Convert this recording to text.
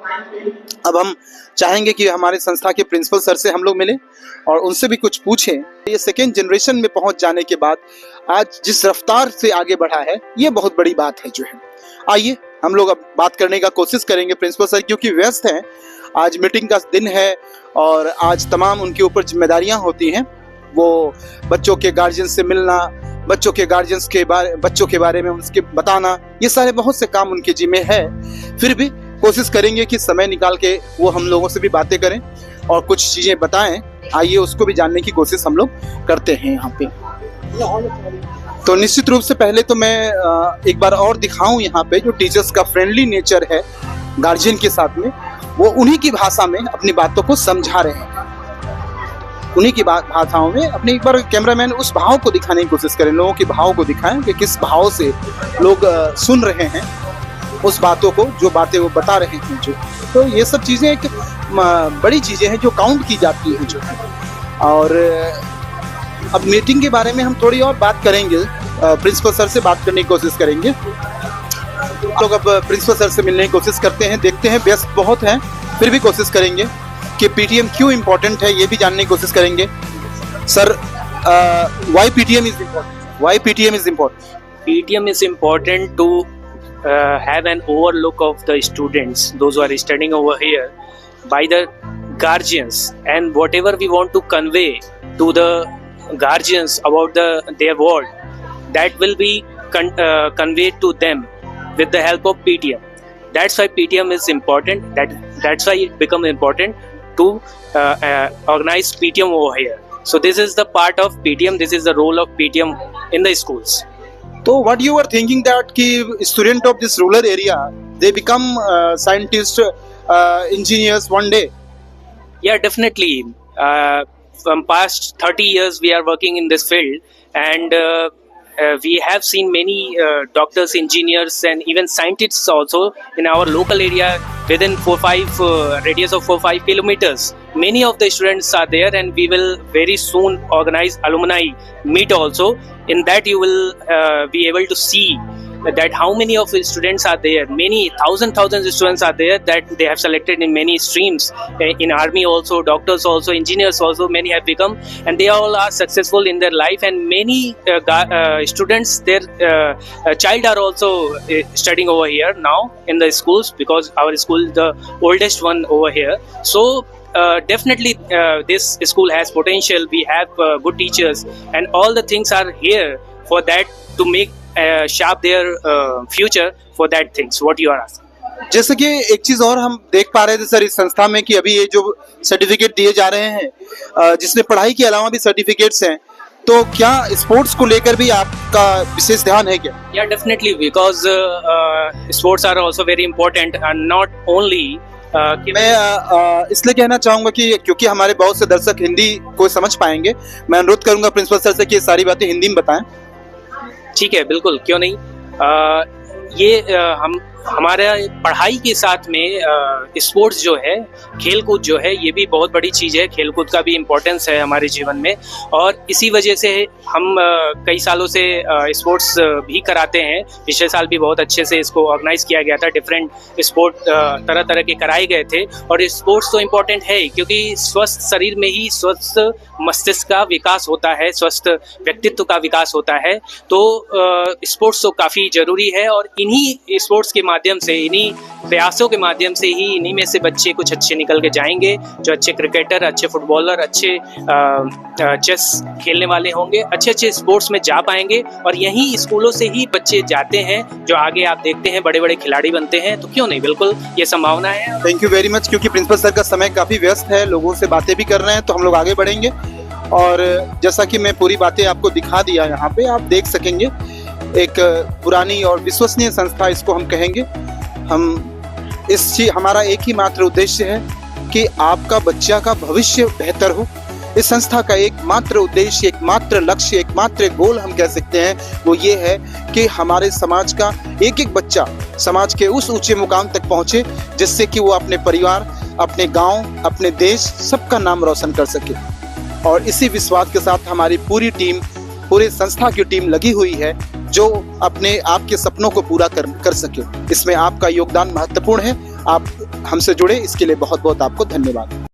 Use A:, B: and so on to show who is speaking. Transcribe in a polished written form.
A: अब हम चाहेंगे कि हमारे संस्था के प्रिंसिपल सर से हम लोग मिलें और उनसे भी कुछ पूछें। ये सेकेंड जनरेशन में पहुंच जाने के बाद आज जिस रफ्तार से आगे बढ़ा है, ये बहुत बड़ी बात है जो है। आइए हम लोग अब बात करने का कोशिश करेंगे प्रिंसिपल सर, क्योंकि व्यस्त हैं, आज मीटिंग का दिन है और आज तमाम उनके ऊपर जिम्मेदारियां होती हैं। वो बच्चों के गार्जियन से मिलना, बच्चों के बारे में उनके बताना, ये सारे बहुत से काम उनके जिम्मे है। फिर भी कोशिश करेंगे कि समय निकाल के वो हम लोगों से भी बातें करें और कुछ चीजें बताएं। आइए उसको भी जानने की कोशिश हम लोग करते हैं यहाँ पे। तो निश्चित रूप से पहले तो मैं एक बार और दिखाऊं यहाँ पे जो टीचर्स का फ्रेंडली नेचर है गार्जियन के साथ में, वो उन्हीं की भाषा में अपनी बातों को समझा रहे हैं, उन्हीं की भाषाओं में अपने। एक बार कैमरामैन उस भाव को दिखाने की कोशिश करें, लोगों के भाव को दिखाएं कि किस भाव से लोग सुन रहे हैं उस बातों को, जो बातें वो बता रहे हैं जो। तो ये सब चीज़ें एक बड़ी चीज़ें हैं जो काउंट की जाती हैं जो। और अब मीटिंग के बारे में हम थोड़ी और बात करेंगे, प्रिंसिपल सर से बात करने की कोशिश करेंगे। लोग अब प्रिंसिपल सर से मिलने की कोशिश करते हैं, देखते हैं, व्यस्त बहुत हैं, फिर भी कोशिश करेंगे कि पीटीएम क्यों इम्पोर्टेंट है ये भी जानने की कोशिश करेंगे। Sir, why PTM is important? Why PTM is important?
B: PTM is important to have an overlook of the students, those who are studying over here, by the guardians, and whatever we want to convey to the guardians about their world, that will be conveyed to them with the help of PTM. That's why PTM is important. That's why it become important to organize PTM over here. So this is the part of PTM. This is the role of PTM in the schools.
A: So what you were thinking that ki student of this rural area, they become scientists, engineers one day?
B: Yeah, definitely. From past 30 years we are working in this field, and we have seen many doctors, engineers, and even scientists also in our local area within 4-5 radius of 4-5 kilometers. Many of the students are there, and we will very soon organize alumni meet also. In that you will be able to see that how many of the students are there. Many thousands students are there that they have selected in many streams, in army also, doctors also, engineers also. Many have become, and they all are successful in their life. And many students, their child are also studying over here now in the schools, because our school is the oldest one over here. So definitely this school has potential. We have good teachers, and all the things are here for that, to make sharp their future for that things what you are asking.
A: जैसे कि एक चीज और हम देख पा रहे थे सर इस संस्था में कि अभी ये जो सर्टिफिकेट दिए जा रहे हैं, जिसमें पढ़ाई के अलावा भी सर्टिफिकेट्स हैं, तो क्या स्पोर्ट्स को लेकर भी आपका विशेष ध्यान है क्या?
B: Yeah, definitely, because sports are also very important, and not only
A: मैं इसलिए कहना चाहूंगा कि क्योंकि हमारे बहुत से दर्शक हिंदी को समझ पाएंगे, मैं अनुरोध करूंगा प्रिंसिपल सर से कि ये सारी बातें हिंदी में बताएं।
B: ठीक है, बिल्कुल, क्यों नहीं। हम हमारे पढ़ाई के साथ में स्पोर्ट्स जो है, खेल कूद जो है, ये भी बहुत बड़ी चीज़ है। खेल कूद का भी इम्पोर्टेंस है हमारे जीवन में, और इसी वजह से हम कई सालों से स्पोर्ट्स भी कराते हैं। पिछले साल भी बहुत अच्छे से इसको ऑर्गेनाइज किया गया था, डिफरेंट स्पोर्ट तरह तरह के कराए गए थे। और स्पोर्ट्स तो इम्पोर्टेंट है, क्योंकि स्वस्थ शरीर में ही स्वस्थ मस्तिष्क का विकास होता है, स्वस्थ व्यक्तित्व का विकास होता है। तो स्पोर्ट्स तो काफ़ी ज़रूरी है, और इन्हीं स्पोर्ट्स के माध्यम से, इन्हीं प्रयासों के माध्यम से ही इन्हीं में से बच्चे कुछ अच्छे निकल के जाएंगे, जो अच्छे क्रिकेटर, अच्छे फुटबॉलर, अच्छे चेस खेलने वाले होंगे, अच्छे स्पोर्ट्स में जा पाएंगे। और यहीं स्कूलों से ही बच्चे जाते हैं, जो आगे आप देखते हैं बड़े बड़े खिलाड़ी बनते हैं। तो क्यों नहीं, बिल्कुल ये संभावना है।
A: Thank you very much. क्योंकि प्रिंसिपल सर का समय काफ़ी व्यस्त है, लोगों से बातें भी कर रहे हैं, तो हम लोग आगे बढ़ेंगे। और जैसा कि मैं पूरी बातें आपको दिखा दिया, यहाँ पे आप देख सकेंगे एक पुरानी और विश्वसनीय संस्था इसको हम कहेंगे। हमारा एक ही मात्र उद्देश्य है कि आपका बच्चा का भविष्य बेहतर हो। इस संस्था का एकमात्र उद्देश्य, एकमात्र लक्ष्य, एकमात्र गोल हम कह सकते हैं, वो ये है कि हमारे समाज का एक एक बच्चा समाज के उस ऊंचे मुकाम तक पहुंचे, जिससे कि वो अपने परिवार, अपने गांव, अपने देश, सबका नाम रोशन कर सके। और इसी विश्वास के साथ हमारी पूरी टीम, पूरी संस्था की टीम लगी हुई है, जो अपने आपके सपनों को पूरा कर सके। इसमें आपका योगदान महत्वपूर्ण है। आप हमसे जुड़े, इसके लिए बहुत बहुत आपको धन्यवाद।